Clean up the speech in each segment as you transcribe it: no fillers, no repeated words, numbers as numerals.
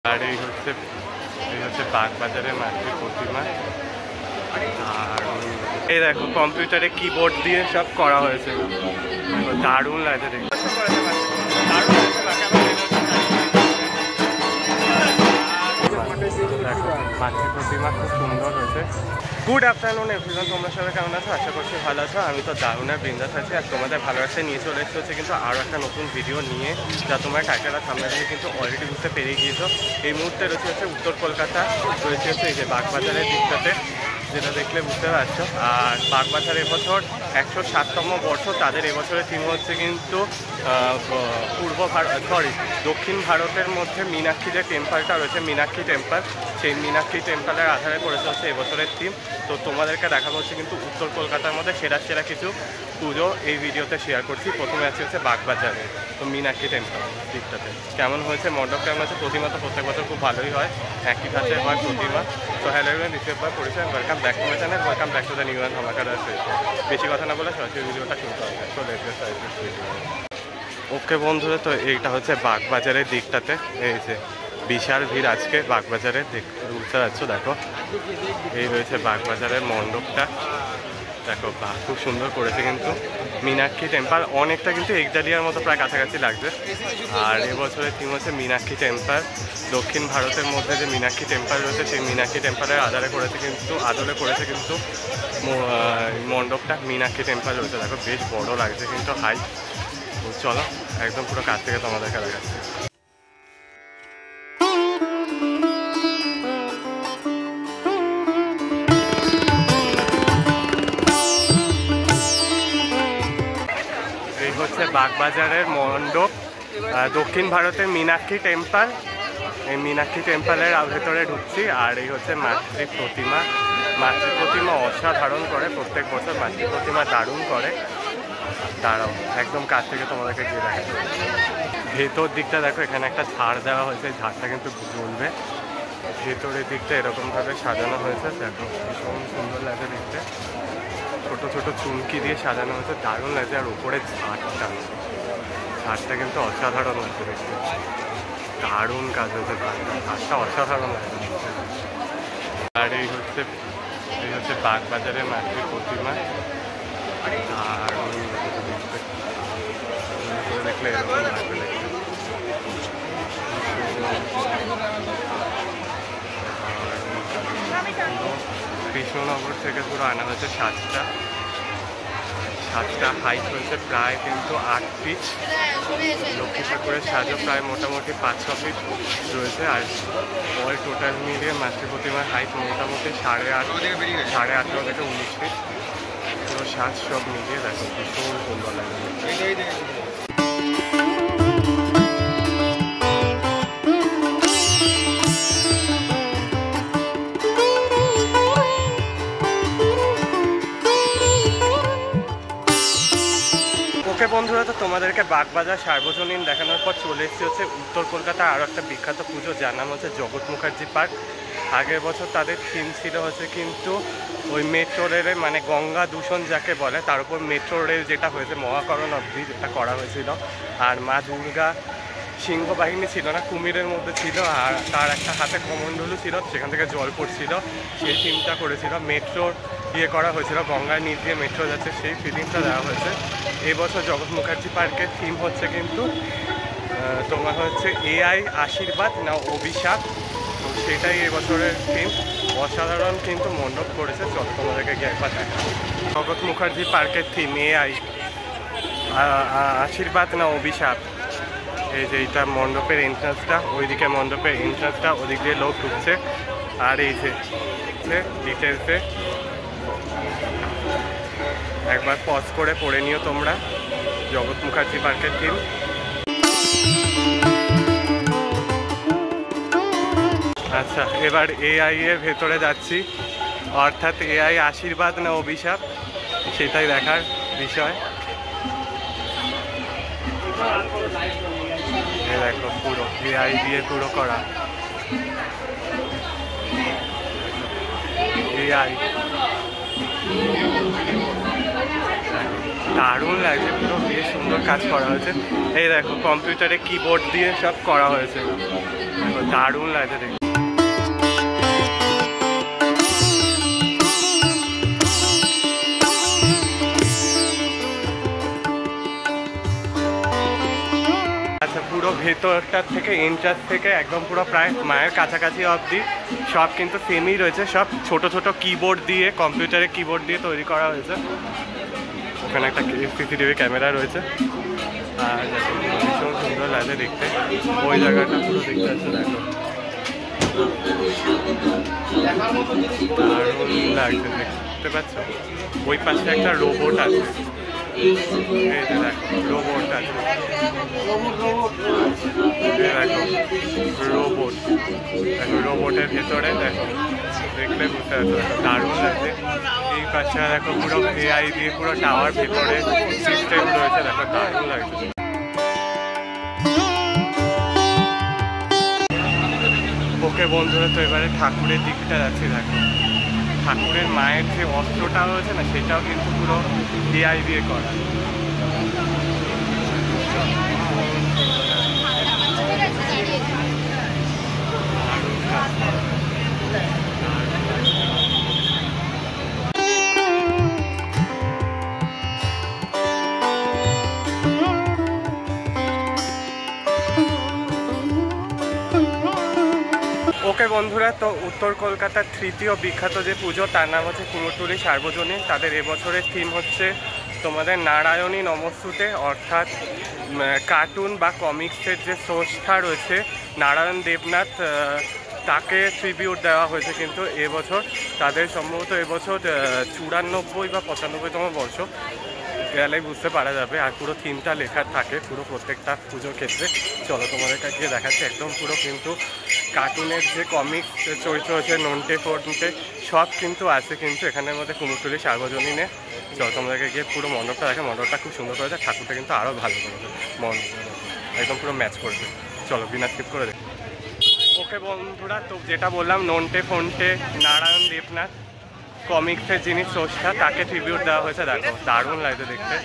আর এই হচ্ছে বাগবাজারের মাতৃ প্রতিমা। আর এই দেখো কম্পিউটারে কিবোর্ড দিয়ে সব করা হয়েছে, দারুণ লাগছে দেখতে। মাতৃ প্রতিমা খুব সুন্দর হয়েছে। গুড আফটারনুন এভরিওয়ান, তোমরা সবাই কেমন আছো? আশা করছি ভালো আছো। আমি তো দারুণের বিন্দাস আছি আর তোমাদের ভালোবাসা নিয়ে চলে এসেছে কিন্তু আরও একটা নতুন ভিডিও নিয়ে, যা তোমরা টাইটেলের সামনে থেকে কিন্তু অলরেডি বুঝতে পেরে গিয়েছো। এই মুহূর্তে রয়েছে উত্তর কলকাতা, রয়েছে এই যে বাগবাজারের দিকটাতে, যেটা দেখলে বুঝতে পারছো। আর বাগবাজার এবছর 107তম বর্ষ। তাদের এবছরের থিম হচ্ছে কিন্তু দক্ষিণ ভারতের মধ্যে মীনাক্ষী যে টেম্পলটা রয়েছে, মীনাক্ষী টেম্পল, সেই মীনাক্ষী টেম্পলের আধারে করেছে হচ্ছে এবছরের থিম। তো তোমাদেরকে দেখানো হচ্ছে কিন্তু উত্তর কলকাতার মধ্যে সেরা কিছু পুজো এই ভিডিওতে শেয়ার করছি। প্রথমে হচ্ছে বাগবাজারে, তো মীনাক্ষী টেম্পল দিকটাতে কেমন হয়েছে, মণ্ডপ কেমন হয়েছে। প্রতিমা তো প্রত্যেক বছর খুব ভালোই হয়, একই কাছে হয় প্রতিমা। তো হ্যালো এভরিওয়ান, রিসিভ বাই পরিচয়, welcome back to my channel, welcome back to the new and ধামাকার। বেশি কথা না বলে সরাসরি ভিডিওটা শুনতে হবে। চলে এসেছে ওকে বন্ধুরা, তো এইটা হচ্ছে বাগবাজারের দিকটাতে। এই যে বিশাল ভিড় আজকে বাগবাজারে, বুঝতে পারছো। দেখো এই রয়েছে বাগবাজারের মণ্ডপটা, দেখো বাহ খুব সুন্দর করেছে কিন্তু মীনাক্ষী টেম্পল। অনেকটা কিন্তু একডালিয়ার মতো প্রায় কাছাকাছি লাগছে। আর এবছরের থিম হচ্ছে মীনাক্ষী টেম্পল। দক্ষিণ ভারতের মধ্যে যে মীনাক্ষী টেম্পল রয়েছে, সেই মীনাক্ষী টেম্পলের আদলে করেছে কিন্তু মণ্ডপটা মীনাক্ষী টেম্পল রয়েছে। দেখো বেশ বড় লাগছে কিন্তু হাই। চলো একদম পুরো কাছ থেকে তোমাদেরকে দেখাচ্ছি। এই হচ্ছে বাগবাজারের মণ্ডপ, দক্ষিণ ভারতের মীনাক্ষী টেম্পল। এই মীনাক্ষী টেম্পলের ভেতরে ঢুকছি। আর এই হচ্ছে মাতৃ প্রতিমা অসাধারণ করে প্রত্যেক বছর, মাতৃ প্রতিমা দারুণ করে। দাঁড়াও একদম কাছ থেকে তোমাদেরকে গিয়ে দেখা যাবে। ভেতর দিকটা দেখো, এখানে একটা ঝাড় দেওয়া হয়েছে, ঝাড়টা কিন্তু জ্বলবে। ভেতরের দিকটা এরকমভাবে সাজানো হয়েছে, দেখো ভীষণ সুন্দর লাগে দেখতে। ছোট ছোট চুমকি দিয়ে সাজানো হয়েছে, দারুণ লাগছে। আর উপরে ঝাড়টা কিন্তু অসাধারণ লাগছে দেখতে, দারুণ কাজ হয়েছে। ঝাড়টা অসাধারণ লাগছে। আর এই হচ্ছে বাগবাজারের মাতৃ প্রতিমা। আর দেখলে এরকম লাগবে দেখতে। কৃষ্ণনগর থেকে পুরো আনা হয়েছে সাজটা হাইট হয়েছে প্রায় কিন্তু 8 ফিট। লক্ষ্মী ঠাকুরের সাজও প্রায় মোটামুটি 5-6 ফিট রয়েছে। আর অল টোটাল মিলিয়ে মাতৃ প্রতিমার হাইট মোটামুটি 8.5 থেকে 19 ফিট। পুরো সাজ সব মিলিয়ে দেখো ভীষণ সুন্দর লাগে। ওকে বন্ধুরা, তো তোমাদেরকে বাগবাজার সার্বজনীন দেখানোর পর চলে এসেছি হচ্ছে উত্তর কলকাতা আরও একটা বিখ্যাত পুজো, যার নাম হচ্ছে জগৎ মুখার্জি পার্ক। আগের বছর তাদের থিম ছিল হচ্ছে কিন্তু ওই মেট্রো রেলের, মানে গঙ্গা দূষণ যাকে বলে, তার উপর মেট্রো রেল যেটা হয়েছে মহাকরণ অবধি যেটা করা হয়েছিল। আর মা দুর্গা সিংহ বাহিনী ছিল না, কুমিরের মধ্যে ছিল, আর তার একটা হাতে কমণ্ডলু ছিল, সেখান থেকে জল পড়ছিল, সেই থিমটা করেছিল। মেট্রোর করা হয়েছিল, গঙ্গার নিচ দিয়ে মেট্রো যাচ্ছে, সেই ফিলিংসটা দেওয়া হয়েছে। এবছর জগৎ মুখার্জি পার্কের থিম হচ্ছে কিন্তু তোমার হচ্ছে এআই আশীর্বাদ না অভিশাপ, তো সেটাই এবছরের থিম। অসাধারণ কিন্তু মণ্ডপ করেছে, চলো তোমাদেরকে গিয়ে একবার দেখা। জগৎ মুখার্জি পার্কের থিম এআই আশীর্বাদ না অভিশাপ। এই যে এইটা মণ্ডপের এন্ট্রান্সটা, ওইদিকে মণ্ডপের এন্ট্রান্সটা, ওদিক দিয়ে লোক ঢুকছে। আর এই যে ডিটেলসে একবার পজ করে পড়ে নিও তোমরা, জগৎ মুখার্জি পার্কের থিম। আচ্ছা, এবার এআই এর ভেতরে যাচ্ছি, অর্থাৎ এআই আশীর্বাদ না অভিশাপ সেটাই দেখার বিষয়। দেখো পুরো এআই দিয়ে পুরো করা, এআই দারুণ লাগছে, পুরো বেশ সুন্দর কাজ করা হয়েছে। এই দেখো কম্পিউটারে কিবোর্ড দিয়ে সব করা হয়েছে, দারুণ লাগছে দেখতে। আচ্ছা, পুরো ভেতরটার থেকে এন্ট্রান্স থেকে একদম পুরো প্রায় মায়ের কাছাকাছি অবধি সব কিন্তু সেমই রয়েছে, সব ছোট ছোট কিবোর্ড দিয়ে, কম্পিউটারের কিবোর্ড দিয়ে তৈরি করা হয়েছে। ওখানে একটা সিসিটিভি ক্যামেরা রয়েছে, আর ভীষণ সুন্দর লাগে দেখতে। ওই জায়গাটা পুরো দেখতে পাচ্ছ, দেখো দারুণ লাগছে দেখতে পাচ্ছ। ওই পাশে একটা রোবট আছে, এই যে দেখো রোবট আছে, দেখো রোবট, দেখো রোবটের ভেতরে দেখো, দেখলে বুঝতে পারছো দারুণ লাগছে। এই পাশে দেখো পুরো এআই দিয়ে পুরো টাওয়ার ভেতরে সিস্টেম রয়েছে, দেখো দারুণ লাগছে। ওকে বন্ধুরা, তো এবারে ঠাকুরের দিকটা যাচ্ছি। দেখো ঠাকুরের মায়ের যে অস্ত্রটা রয়েছে না, সেটাও কিন্তু পুরো এআই দিয়ে করা। ওকে বন্ধুরা, তো উত্তর কলকাতার তৃতীয় বিখ্যাত যে পুজো, তার নাম হচ্ছে কুমোরটুলি সার্বজনীন। তাদের এবছরের থিম হচ্ছে তোমাদের নারায়ণী নমস্তুতে, অর্থাৎ কার্টুন বা কমিক্সের যে স্রষ্টা রয়েছে নারায়ণ দেবনাথ, তাকে ট্রিবিউট দেওয়া হয়েছে কিন্তু এবছর। তাদের সম্ভবত এবছর 94 বা 95তম বর্ষ, গেলে বুঝতে পারা যাবে। আর পুরো থিমটা লেখা থাকে পুরো প্রত্যেকটা পুজোর ক্ষেত্রে। চলো তোমাদের কাছে দেখাচ্ছি, একদম পুরো কিন্তু কার্টুনের যে কমিক্স চরিত্র হচ্ছে নন্টে ফন্টে সব কিন্তু আছে কিন্তু এখানের মধ্যে কুমোরটুলি সার্বজনীনে। চলো তোমাদেরকে গিয়ে পুরো মণ্ডপটা দেখে, মণ্ডপটা খুব সুন্দর করেছে, ঠাকুরটা কিন্তু আরও ভালো করেছে, একদম পুরো ম্যাচ করছে। চলো বিনা স্কিপ করে দেখি। ওকে বন্ধুরা, তো যেটা বললাম নন্টে ফন্টে নারায়ণ দেবনাথ কমিক্সের যিনি স্রষ্টা, তাকে ট্রিবিউট দেওয়া হয়েছে। দেখো দারুণ লাগছে দেখতে।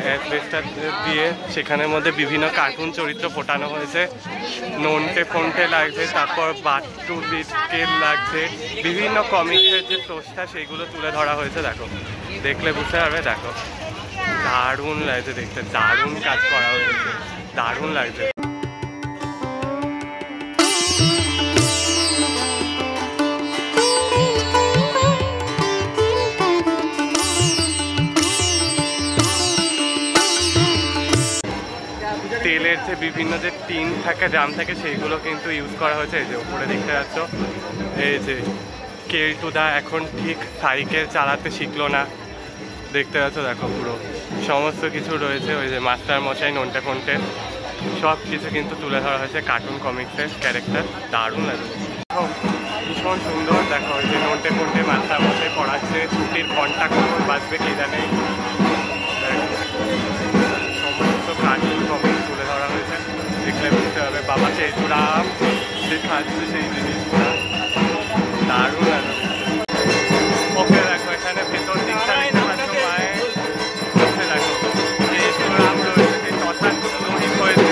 অ্যাড্রেসটা দিয়ে সেখানের মধ্যে বিভিন্ন কার্টুন চরিত্র ফোটানো হয়েছে, নন্টে ফন্টে লাগছে, তারপর বাট্টু বিটকেল লাগছে, বিভিন্ন কমিক্সের যে স্রষ্টা সেইগুলো তুলে ধরা হয়েছে। দেখো দেখলে বুঝতে পারবে, দেখো দারুণ লাগছে দেখতে, দারুণ কাজ করা হয়েছে, দারুণ লাগছে। তেলের যে বিভিন্ন যে টিন থাকে, ড্রাম থাকে, সেইগুলো কিন্তু ইউজ করা হয়েছে। এই যে উপরে দেখতে পাচ্ছ, এই যে কেলটুদা এখন ঠিক সাইকেল চালাতে শিখলো না, দেখতে পাচ্ছ। দেখো পুরো সমস্ত কিছু রয়েছে, ওই যে মাস্টার মশাই নন্টে ফন্টে সব কিছু কিন্তু তুলে ধরা হয়েছে কার্টুন কমিক্সের ক্যারেক্টার। দারুণ লাগে, ভীষণ সুন্দর। দেখো ওই যে নন্টে ফন্টে মাস্টার মশাই পড়াচ্ছে, ছুটির ঘন্টা কখন বাজবে কে জানে। সমস্ত কার্টুন কমিক্স তুলে ধরা হয়েছে, দেখলে বুঝতে হবে বাবা চেতুরাম শেখাচ্ছে সেই জিনিসটা, দারুণ লাগে। ওকে দেখো এখানে ভেতর দিকটা দেখতে পাচ্ছ, মায়ের হচ্ছে দেখো চেতুরাম রয়েছে, যে তথা দৈহিক হয়েছে,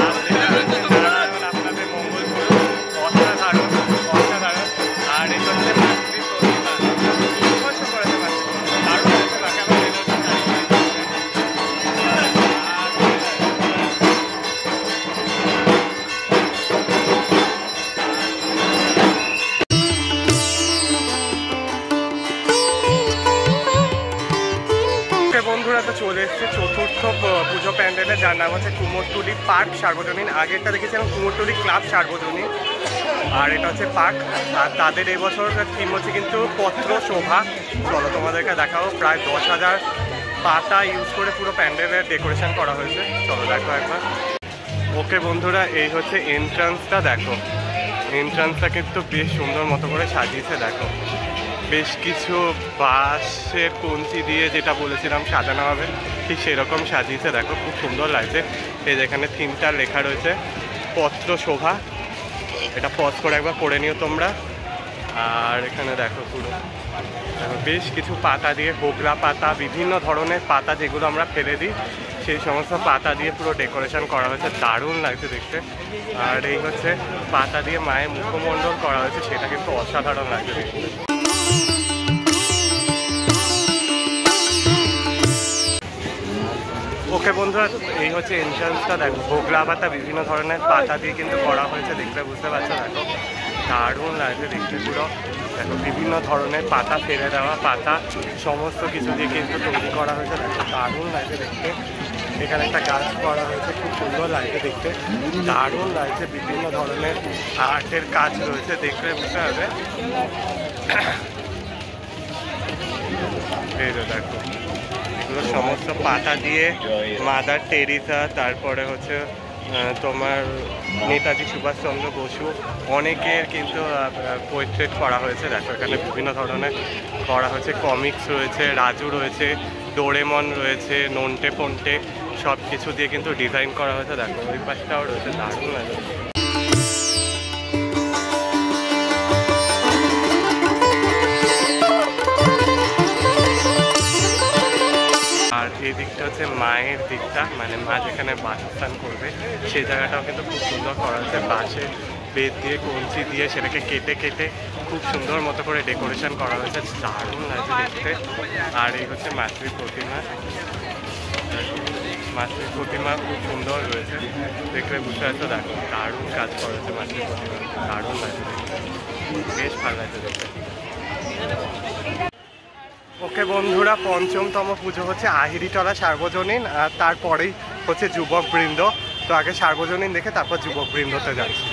আর যেটা হচ্ছে নারায়ণ আপনাদের মঙ্গল গুরু, অসাধারণ অসাধারণ। আর এই হচ্ছে মাতৃ প্রতিমা, স্পর্শ করেছে মাতৃ, দারুণ হচ্ছে তাকে আমার বন্ধুরা। তো চলে এসছে চতুর্থ পুজো প্যান্ডেলে, যার নাম হচ্ছে কুমোরটুলি পার্ক সার্বজনীন। আগেরটা দেখেছিলাম কুমোরটুলি ক্লাব সার্বজনীন, আর এটা হচ্ছে পার্ক। আর তাদের এবছর থিম হচ্ছে কিন্তু পত্র শোভা। চলো তোমাদেরকে দেখাবো, প্রায় 10,000 পাতা ইউজ করে পুরো প্যান্ডেলের ডেকোরেশন করা হয়েছে। চলো দেখো একবার। ওকে বন্ধুরা, এই হচ্ছে এন্ট্রান্সটা। দেখো এন্ট্রান্সটা কিন্তু বেশ সুন্দর মতো করে সাজিয়েছে। দেখো বেশ কিছু বাঁশের কঞ্চি দিয়ে, যেটা বলেছিলাম সাজানো হবে, ঠিক সেরকম সাজিয়েছে। দেখো খুব সুন্দর লাগছে। এই যেখানে থিমটা লেখা রয়েছে পত্র শোভা, এটা পজ করে একবার পড়ে নিও তোমরা। আর এখানে দেখো পুরো দেখো বেশ কিছু পাতা দিয়ে, হোগলা পাতা, বিভিন্ন ধরনের পাতা যেগুলো আমরা ফেলে দিই, সেই সমস্ত পাতা দিয়ে পুরো ডেকোরেশন করা হয়েছে, দারুণ লাগছে দেখতে। আর এই হচ্ছে পাতা দিয়ে মায়ের মুখমণ্ডল করা হয়েছে, সেটা কিন্তু অসাধারণ লাগছে দেখতে। ওকে বন্ধুরা, এই হচ্ছে এন্ট্রান্সটা দেখো, ভোগলা পাতা বিভিন্ন ধরনের পাতা দিয়ে কিন্তু করা হয়েছে, দেখলে বুঝতে পারছো। দেখো দারুণ লাগছে দেখতে পুরো। দেখো বিভিন্ন ধরনের পাতা, ফেলে দেওয়া পাতা, সমস্ত কিছু দিয়ে কিন্তু তৈরি করা হয়েছে। দেখো দারুণ লাগছে দেখতে। এখানে একটা গাছ করা হয়েছে, খুব সুন্দর লাগছে দেখতে, দারুণ লাগছে। বিভিন্ন ধরনের আর্টের কাজ রয়েছে, দেখলে বুঝতে হবে। এই তো দেখো এগুলো সমস্ত পাতা দিয়ে মাদার টেরিসা, তারপরে হচ্ছে তোমার নেতাজি সুভাষচন্দ্র বসু, অনেকের কিন্তু পোর্ট্রেট করা হয়েছে। দেখো এখানে বিভিন্ন ধরনের করা হয়েছে, কমিক্স রয়েছে, রাজু রয়েছে, ডোরেমন রয়েছে, নন্টে ফন্টে, সব কিছু দিয়ে কিন্তু ডিজাইন করা হয়েছে। দেখো ওই পাশটাও রয়েছে, দারুণ লাগে। আর এই দিকটা হচ্ছে মায়ের দিকটা, মানে মা যেখানে বাসস্থান করবে সেই জায়গাটাও কিন্তু খুব সুন্দর করা হয়েছে। বাঁশে বেত দিয়ে, কঞ্চি দিয়ে সেটাকে কেটে কেটে খুব সুন্দর মতো করে ডেকোরেশন করা হয়েছে, দারুণ লাগছে দেখতে। আর এই হচ্ছে মাতৃ প্রতিমা, মাতৃ প্রতিমা খুব সুন্দর রয়েছে, দেখলে বুঝতে পারছো। দেখো দারুণ কাজ করা হয়েছে মাতৃ প্রতিমা, দারুণ লাগছে দেখতে, বেশ ভালো লাগছে দেখতে। ওকে বন্ধুরা, পঞ্চমতম পুজো হচ্ছে আহিরিটলা সার্বজনীন, আর তারপরেই হচ্ছে যুবকবৃন্দ। তো আগে সার্বজনীন দেখে তারপর যুবকবৃন্দতে যাচ্ছি।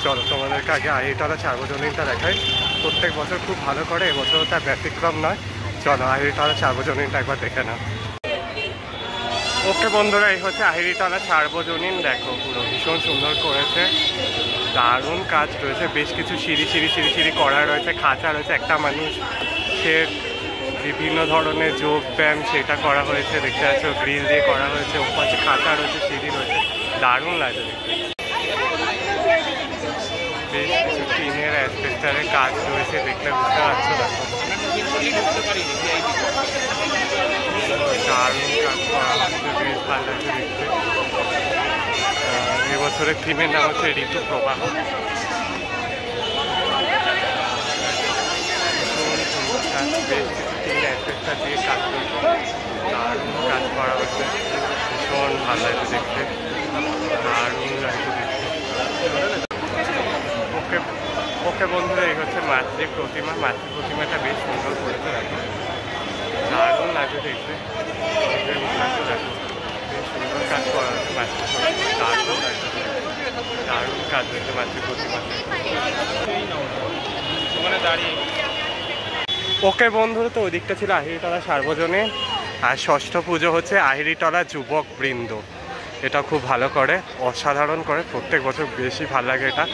চলো তোমাদেরকে আগে আহিরিটলা সার্বজনীনটা দেখাই। প্রত্যেক বছর খুব ভালো করে, এবছরও তার ব্যতিক্রম নয়। চলো আহিরিটলা সার্বজনীনটা একবার দেখে নাও। ওকে বন্ধুরা, এই হচ্ছে আহিরিটলা সার্বজনীন। দেখো পুরো ভীষণ সুন্দর করেছে, দারুণ কাজ রয়েছে। বেশ কিছু সিঁড়ি সিঁড়ি সিঁড়ি সিঁড়ি করা রয়েছে, খাঁচা রয়েছে, একটা মানুষ সে বিভিন্ন ধরনের যোগ ব্যায়াম সেটা করা হয়েছে, দেখতে পাচ্ছ গ্রিল দিয়ে করা হয়েছে, ওপাশে খাঁচা রয়েছে, সিঁড়ি রয়েছে, দারুণ লাগে দেখতে। বেশ কিছু টিনের অ্যাসবেস্টারের কাজ রয়েছে, দেখলে বুঝতে পারছো। দেখো দারুণ কাজ করা হচ্ছে, বেশ ভালো লাগছে দেখতে। এবছরের থিমের নাম হচ্ছে ঋতু প্রবাহ। বেশ কিছু টিন অ্যাসবেস্টার দিয়ে কাজ করছে, দারুণ কাজ করা হচ্ছে, ভীষণ ভালো লাগছে দেখতে, দারুণ লাগছে দেখতে। ওকে ওকে বন্ধুরা, এই হচ্ছে মাতৃ প্রতিমা। মাতৃ প্রতিমাটা বেশ সুন্দর করেছে, দেখো দারুণ লাগছে দেখতে। দেখো বেশ সুন্দর কাজ করা হচ্ছে মাতৃ প্রতিমা, দারুণ লাগছে, দারুণ কাজ হয়েছে মাতৃ প্রতিমাতে। দাঁড়িয়ে ওকে বন্ধুরা, তো ওই দিকটা ছিল আহিরিটলা সার্বজনীন। আর ষষ্ঠ পুজো হচ্ছে আহিরিটলা যুবকবৃন্দ। এটা খুব ভালো করে, অসাধারণ করে, প্রত্যেক বছর বেশি ভালো লাগে এটা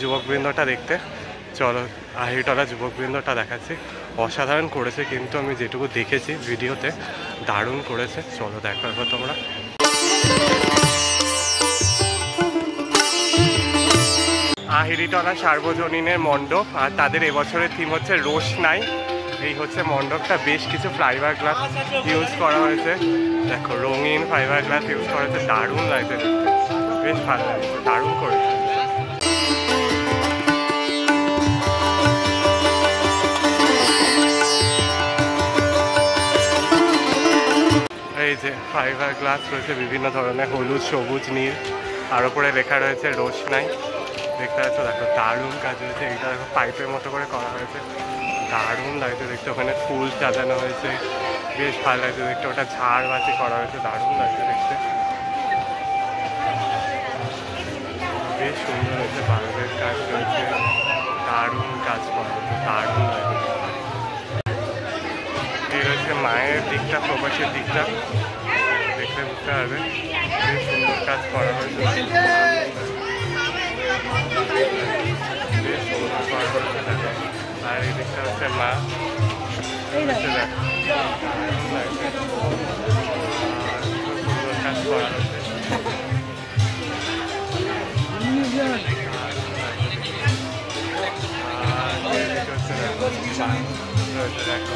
যুবকবৃন্দটা দেখতে। চলো আহিরিটলা যুবকবৃন্দটা দেখাচ্ছি, অসাধারণ করেছে কিন্তু, আমি যেটুকু দেখেছি ভিডিওতে দারুণ করেছে। চলো দেখো এবার তোমরা। আহিরিটলা সার্বজনীনের মণ্ডপ, আর তাদের এবছরের থিম হচ্ছে রোশনাই। এই হচ্ছে মণ্ডপটা, বেশ কিছু ফাইবার গ্লাস ইউজ করা হয়েছে। দেখো রঙিন ফাইবার গ্লাস ইউজ করা হয়েছে, দারুণ লাগছে দেখতে, বেশ ভালো লাগছে, দারুণ করেছে। এই যে ফাইবার গ্লাস রয়েছে বিভিন্ন ধরনের, হলুদ, সবুজ, নীল, আর উপরে লেখা রয়েছে রোশনাই, দেখতে পাচ্ছ। দেখো দারুণ কাজ হয়েছে, এটা দেখো পাইপের মতো করে করা হয়েছে, দারুণ লাগছে দেখতে। ওখানে ফুল সাজানো হয়েছে, বেশ ভালো লাগছে দেখতে। ওটা ঝাড়বাতি করা হয়েছে, দারুণ লাগছে দেখতে, বেশ সুন্দর হয়েছে। বাল্বের কাজ রয়েছে, দারুণ কাজ করা হয়েছে, দারুণ লাগছে। এই হচ্ছে মায়ের দিকটা, প্রবাসের দিকটা, দেখতে বুঝতে পারবে, বেশ সুন্দর কাজ করা হয়েছে, বেশ সুন্দর করা হয়েছে। আর এই দিকটা হচ্ছে মা, সুন্দর কাজ করা হয়েছে। দেখো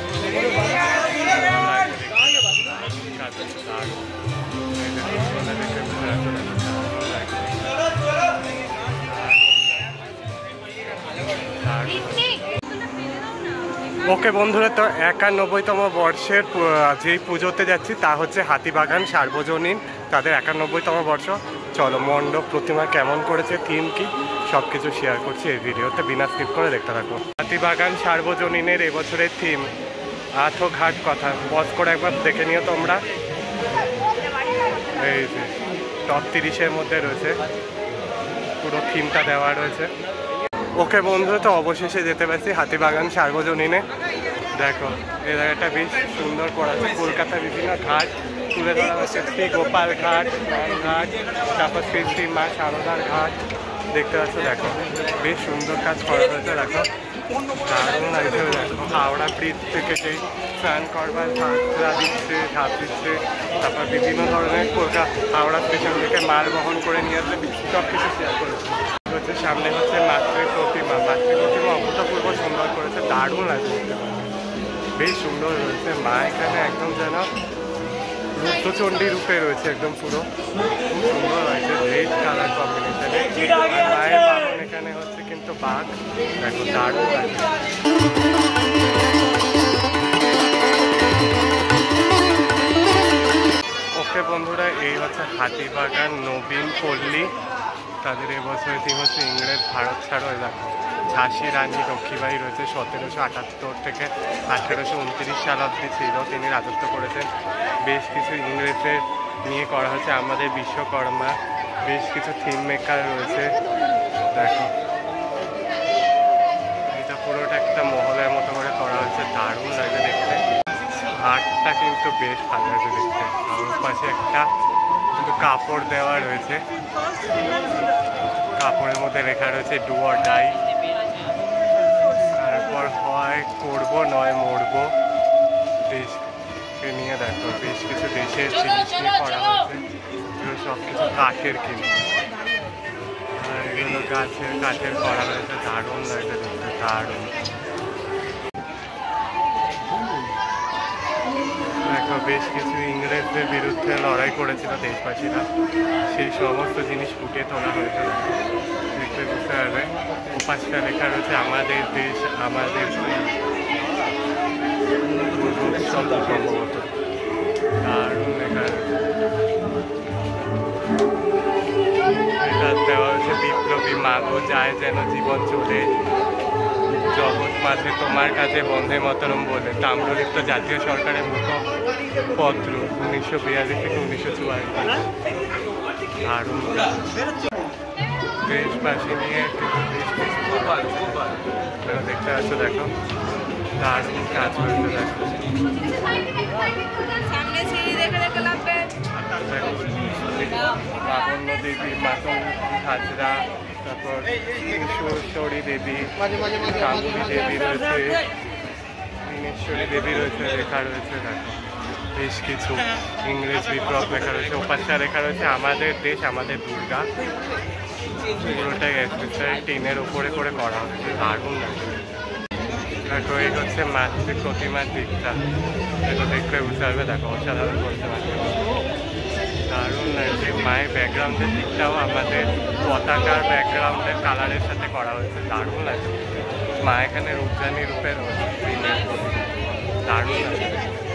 ওকে বন্ধুরা, তো 91তম বর্ষের যেই পুজোতে যাচ্ছি তা হচ্ছে হাতিবাগান সার্বজনীন, তাদের 91তম বর্ষ। চলো মণ্ডপ প্রতিমা কেমন করেছে, থিম কি, সব কিছু শেয়ার করছি এই ভিডিওতে, বিনা স্কিপ করে দেখতে থাকো। হাতিবাগান সার্বজনীনের এবছরের থিম আঠো ঘাট কথা, পজ করে একবার দেখে নিও তোমরা। এই যে টপ 30-এর মধ্যে রয়েছে, পুরো থিমটা দেওয়া রয়েছে। ওকে বন্ধুরা, তো অবশেষে যেতে পারছি হাতিবাগান সার্বজনীনে। দেখো এই জায়গাটা বেশ সুন্দর করা আছে, কলকাতার বিভিন্ন ঘাট তুলে ধরা হয়েছে, শ্রী গোপাল ঘাট, ঘাট, তারপর শ্রী শ্রী মা শারদার ঘাট দেখতে পাচ্ছ। দেখো বেশ সুন্দর কাজ করা হয়েছে, দেখো দারুণ লাগছে। দেখো হাওড়া ব্রিজ থেকে সেই স্নান করবার ঝাঁকড়া দিচ্ছে, ঝাঁপ দিচ্ছে, তারপর বিভিন্ন ধরনের হাওড়া স্টেশন থেকে মাল বহন করে নিয়ে আসলে সব কিছু শেয়ার করেছে। হচ্ছে সামনে হচ্ছে মাতৃ প্রতিমা অভূতপূর্ব সুন্দর করেছে, দারুণ লাগছে, বেশ সুন্দর রয়েছে। মা এখানে একদম যেন রুদ্রচণ্ডী রূপে রয়েছে, একদম পুরো খুব সুন্দর লাগছে, রেড কালার কম্বিনেশনে। মায়ের বাহন এখানে হচ্ছে কিন্তু বাঘ, দেখো দারুণ লাগছে। ওকে বন্ধুরা, এই হচ্ছে হাতিবাগান নবীন পল্লী, তাদের এবছরের থিম হচ্ছে ইংরেজ ভারত ছাড়ো। দেখো ঝাঁসি রানী লক্ষ্মীবাই রয়েছে, 1778 থেকে 1829 সাল অব্দি ছিল, তিনি রাজত্ব করেছেন। বেশ কিছু ইংরেজদের নিয়ে করা হয়েছে, আমাদের বিশ্বকর্মা, বেশ কিছু থিম মেকার রয়েছে। দেখো এটা পুরোটা একটা মহলের মতো করে করা হয়েছে, দারুণ লাগে দেখতে। ঘাটটা কিন্তু বেশ ভালো লাগে দেখতে, আমার পাশে একটা কিন্তু কাপড় দেওয়া রয়েছে, কাপড়ের মধ্যে লেখা রয়েছে ডু অর ডাই। তারপর হয় করবো নয় মরবো, দেশকে নিয়ে। দেখো বেশ কিছু দেশের জিনিস নিয়ে করা হয়েছে, এগুলো সব কিছু কাঠের কিন্তু, আর এগুলো কাঠের করা হয়েছে, দারুণ লাগে দেখতে, দারুণ। দেখো বেশ কিছু ইংরেজদের বিরুদ্ধে লড়াই করেছিল দেশবাসীরা, সেই সমস্ত জিনিস ফুটিয়ে তোলা হয়েছে, দেখতে বুঝতে পারবে। ওপাশটা লেখা রয়েছে আমাদের দেশ আমাদের সম্ভবত, দারুণ লেখা রয়েছে। এটা দেওয়া হয়েছে বিপ্লবী মাগো যায় যেন জীবন চলে, জগৎ মাঝে তোমার কাছে বন্দে মাতরম বলে, তাম্রলিপ্ত জাতীয় সরকারের মুখপত্র 1942 থেকে 1944। দারুণ দেশবাসী নিয়ে দেখতে পাচ্ছ, দেখো দারুণ কাজ হয়েছে। দেখো লাবণ্য দেবী, মাতঙ্গ হাজরা, তারপর ঈশ্বরী দেবী, কামুনী দেবী রয়েছে, দীনেশ্বরী দেবী রয়েছে, লেখা রয়েছে। দেখো বেশ কিছু ইংরেজ বিপ্লব লেখা রয়েছে, ওপাশটা লেখা রয়েছে আমাদের দেশ আমাদের দুর্গা। পুরোটাই টিনের ওপরে করে করা হচ্ছে, দারুণ লাগছে। দেখো এই হচ্ছে মাতৃ প্রতিমার দিকটা, দেখো দেখতে বুঝতে পারবে। দেখো অসাধারণ করেছে মাতৃ, দারুণ লাগছে। মায়ের ব্যাকগ্রাউন্ডের দিকটাও আমাদের পতাকার ব্যাকগ্রাউন্ডের কালারের সাথে করা হয়েছে, দারুণ লাগছে। মা এখানে রূপজানি রূপে রয়েছে, দারুণ লাগছে,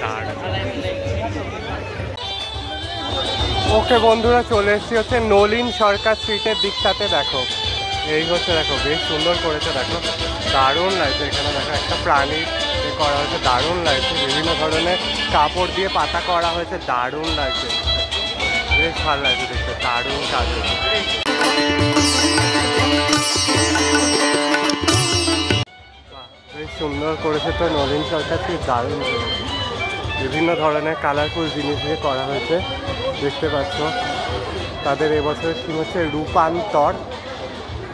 দারুণ। ওকে বন্ধুরা, চলে এসেছি হচ্ছে নলিন সরকার স্ট্রিটের দিকটাতে। দেখো এই হচ্ছে, দেখো বেশ সুন্দর করেছে, দেখো দারুণ লাগছে। এখানে দেখো একটা প্রাণী করা হয়েছে, দারুণ লাগছে। বিভিন্ন ধরনের কাপড় দিয়ে পাতা করা হয়েছে, দারুণ লাগছে, বেশ ভালো লাগছে দেখতে, দারুণ কাজ হয়েছে। বেশ সুন্দর করেছে তো নলিন সরকার স্ট্রিট, দারুণ করেছে। বিভিন্ন ধরনের কালারফুল জিনিস দিয়ে করা হয়েছে, দেখতে পাচ্ছ। তাদের এবছরের থিম হচ্ছে রূপান্তর,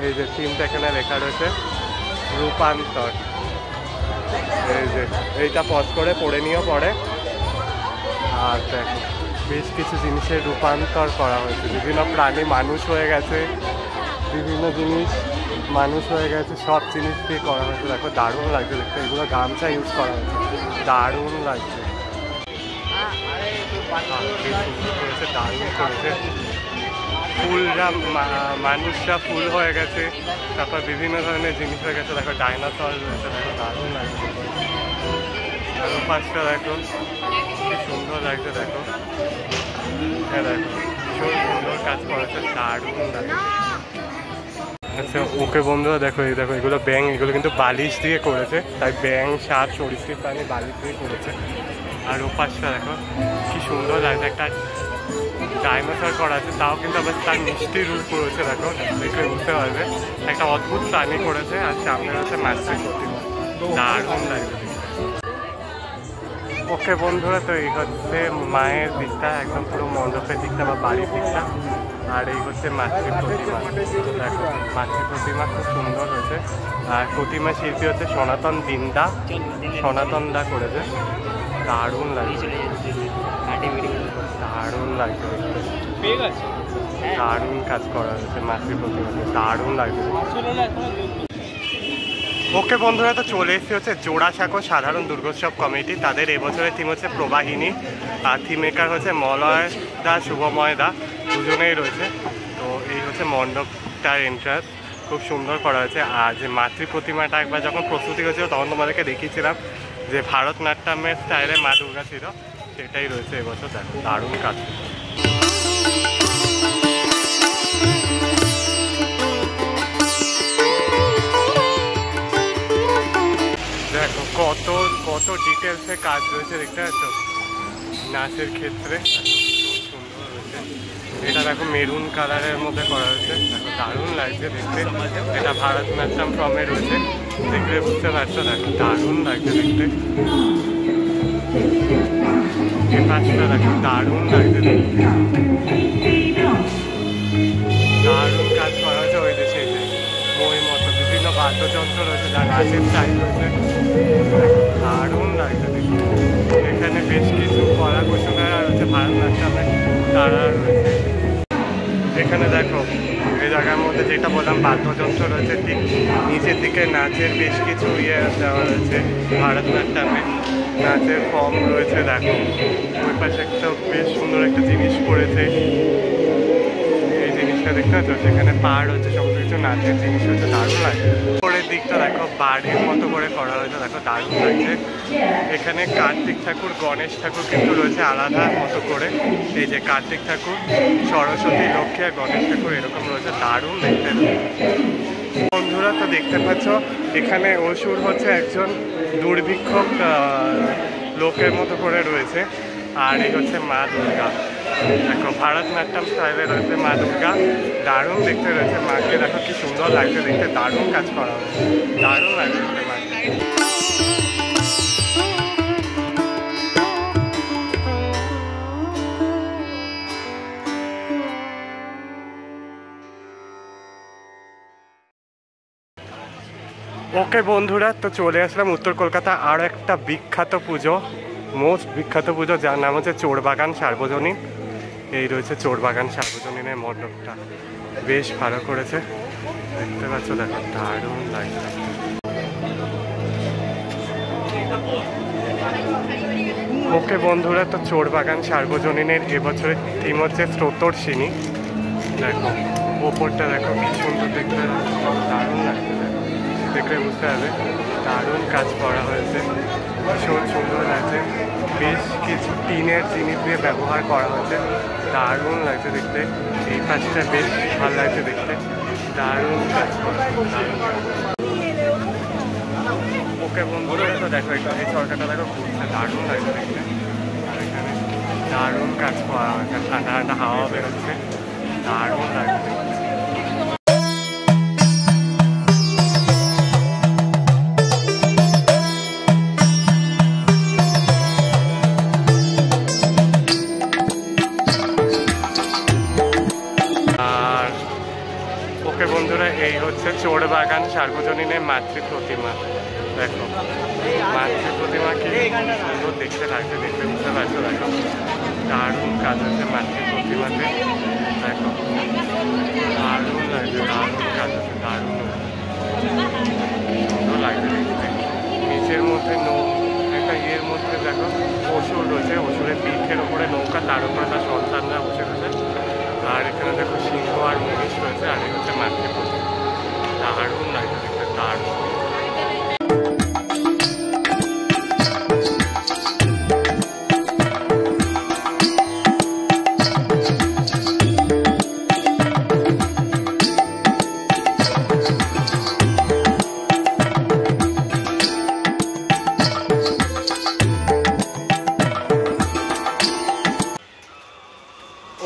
এই যে থিমটা এখানে লেখা রয়েছে রূপান্তর। এই যে এইটা পজ করে পড়ে নিয়েও পড়ে। আর দেখো বেশ কিছু জিনিসের রূপান্তর করা হয়েছে, বিভিন্ন প্রাণী মানুষ হয়ে গেছে, বিভিন্ন জিনিস মানুষ হয়ে গেছে, সব জিনিস দিয়ে করা হয়েছে। দেখো দারুণ লাগছে দেখতে, এগুলো গামছা ইউজ করা হয়েছে, দারুণ লাগছে, বেশ সুন্দর করেছে, দারুণ করেছে। ফুলরা মানুষরা ফুল হয়ে গেছে, তারপর বিভিন্ন ধরনের জিনিস হয়ে গেছে। দেখো ডাইনোসর রয়েছে, দেখো দারুণ লাগছে। আরো পাঁচটা দেখো কি সুন্দর লাগছে, দেখো হ্যাঁ দেখো ভীষণ সুন্দর কাজ করেছে, দারুণ লাগছে। আচ্ছা ওকে বন্ধুরা দেখো, এই দেখো এগুলো ব্যাঙ, এগুলো কিন্তু বালিশ দিয়ে করেছে, তাই ব্যাঙ সাপ সরীসৃপ প্রাণী বালিশ দিয়ে করেছে। আর ও পাশটা দেখো কি সুন্দর লাগছে, একটা ডাইনোসর করা আছে, তাও কিন্তু আবার তার মিষ্টি রূপ করেছে। দেখো দেখলে বুঝতে পারবে একটা অদ্ভুত প্রাণী করেছে। আর সামনে আছে মাতৃ প্রতিমা, দারুণ লাগছে। ওকে বন্ধুরা, তো এই হচ্ছে মায়ের দিকটা, একদম পুরো মণ্ডপের দিকটা বা বাড়ির দিকটা। আর এই হচ্ছে মাতৃ প্রতিমা, দেখো মাতৃ প্রতিমা খুব সুন্দর হয়েছে। আর প্রতিমা শিল্পী হচ্ছে সনাতন দা করেছে, দারুণ লাগছে, দারুণ লাগছে, দারুণ কাজ করা হয়েছে মাতৃ প্রতিমাতে, দারুণ লাগছে। ওকে বন্ধুরা, তো চলে এসেছি হচ্ছে জোড়াসাঁকো সাধারণ দুর্গোৎসব কমিটি। তাদের এবছরের থিম হচ্ছে প্রবাহিনী, আর থিম মেকার হচ্ছে মলয় দা, শুভময় দা, দুজনেই রয়েছে। তো এই হচ্ছে মণ্ডপটার এন্ট্রান্স, খুব সুন্দর করা হয়েছে। আর যে মাতৃ প্রতিমাটা একবার যখন প্রস্তুতি হয়েছিল তখন তোমাদেরকে দেখিয়েছিলাম যে ভারতনাট্যমের স্টাইলে মা দুর্গা ছিল, সেটাই রয়েছে এবছর। দেখো দারুণ কাজ। দেখো কত কত ডিটেলসে কাজ রয়েছে, দেখতে পাচ্ছ নাচের ক্ষেত্রে, সুন্দর হয়েছে। এটা দেখো মেরুন কালারের মধ্যে করা হয়েছে, দেখো দারুণ লাগছে দেখতে। এটা ভারতনাট্যম ফর্মে রয়েছে, দেখলে বুঝতে পারছো, দেখো দারুণ লাগছে দেখতে। এই পাশটা দেখো দারুণ লাগছে দেখতে, দারুণ কাজ করা হয়েছে। ওই দেশে মই মতো বিভিন্ন বাদ্যযন্ত্র রয়েছে, যা নাচের স্টাইল রয়েছে, দারুণ লাগছে দেখতে। এখানে বেশ কিছু কলা কুশলীরা রয়েছে ভারতনাট্যমের, তারা রয়েছে এখানে। দেখো এই জায়গার মধ্যে যেটা বললাম বাদ্যযন্ত্র রয়েছে, ঠিক নিচের দিকে নাচের বেশ কিছু দেওয়া রয়েছে, ভারতনাট্যমে নাচের ফর্ম রয়েছে। দেখো ওই পাশে একটা বেশ সুন্দর একটা জিনিস করেছে, এই জিনিসটা দেখতে পাচ্ছ, সেখানে পাহাড় হচ্ছে, সমস্ত কিছু নাচের জিনিস হচ্ছে, দারুণ লাগছে। উপরের দিকটা দেখো বাড়ির মতো করে করা হয়েছে, দেখো দারুণ লাগছে। এখানে কার্তিক ঠাকুর, গণেশ ঠাকুর কিন্তু রয়েছে আলাদা মতো করে, এই যে কার্তিক ঠাকুর, সরস্বতী, লক্ষ্মী আর গণেশ ঠাকুর এরকম রয়েছে, দারুণ দেখতে। বন্ধুরা তো দেখতে পাচ্ছ এখানে অসুর হচ্ছে একজন দুর্ভিক্ষক লোকের মতো করে রয়েছে। আর এই হচ্ছে মা দুর্গা, দেখো ভারতনাট্যম স্টাইলে রয়েছে মা দুর্গা, দারুণ দেখতে রয়েছে মাকে। দেখো কি সুন্দর লাগছে দেখতে, দারুণ কাজ করা হয়েছে, দারুণ লাগছে দেখতে মাকে। ওকে বন্ধুরা, তো চলে আসলাম উত্তর কলকাতা আরও একটা বিখ্যাত পুজো, মোস্ট বিখ্যাত পুজো, যার নাম হচ্ছে চোরবাগান সার্বজনীন। এই রয়েছে চোরবাগান সার্বজনীনের মণ্ডপটা, বেশ ভালো করেছে, দেখতে পাচ্ছ, দেখো দারুণ লাগছে। ওকে বন্ধুরা, তো চোরবাগান সার্বজনীনের এবছরের থিম হচ্ছে স্রোতর্ষিনী। দেখো ওপরটা দেখো কি সুন্দর দেখতে, দারুণ লাগছে, দেখলে বুঝতে হবে দারুণ কাজ করা হয়েছে, ভীষণ সুন্দর লাগছে। বেশ কিছু টিনের জিনিস দিয়ে ব্যবহার করা হয়েছে, দারুণ লাগছে দেখতে। এই পাশটা বেশ ভালো লাগছে দেখতে, দারুণ কাজ করা, দারুণ। ওকে বন্ধুরা, তো দেখো এই সরকারটা দেখো ঘুরছে, দারুণ লাগছে দেখতে। আর এখানে দারুণ কাজ করা হয়েছে, ঠান্ডা ঠান্ডা হাওয়া বেরোচ্ছে, দারুণ লাগছে দেখতে। ওকে বন্ধুরা, এই হচ্ছে চোরবাগান সার্বজনীনের মাতৃ প্রতিমা। দেখো মাতৃ প্রতিমা কি সুন্দর দেখতে লাগছে, দেখতে বুঝতে পারছো, দেখো দারুণ কাজ হচ্ছে মাতৃ প্রতিমাতে, দেখো দারুণ লাগছে, দারুণ কাজ হচ্ছে, দারুণ সুন্দর লাগছে দেখতে। নিচের মধ্যে একটা ইয়ের মধ্যে দেখো অসুর রয়েছে, অসুরের পিঠের ওপরে নৌকা, তার উপরে তার সন্তানরা বসে রয়েছে। আর এখানে দেখো সিংহ আর এই হচ্ছে মাতৃ পুজো। দারুণ লাগছে দেখতে, দারুণ।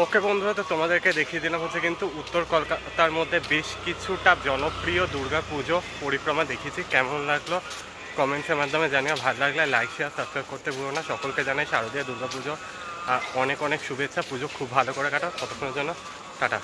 ওকে বন্ধুরা, তো তোমাদেরকে দেখিয়ে দিলাম হচ্ছে কিন্তু উত্তর কলকাতার মধ্যে বেশ কিছুটা জনপ্রিয় দুর্গা পুজো পরিক্রমা দেখিয়েছি। কেমন লাগলো কমেন্টসের মাধ্যমে জানিও। ভালো লাগলে লাইক শেয়ার সাবস্ক্রাইব করতে ভুলো না। সকলকে জানাই শারদীয় দুর্গা পুজো অনেক অনেক শুভেচ্ছা। পুজো খুব ভালো করে কাটাও। ততক্ষণের জন্য টাটা।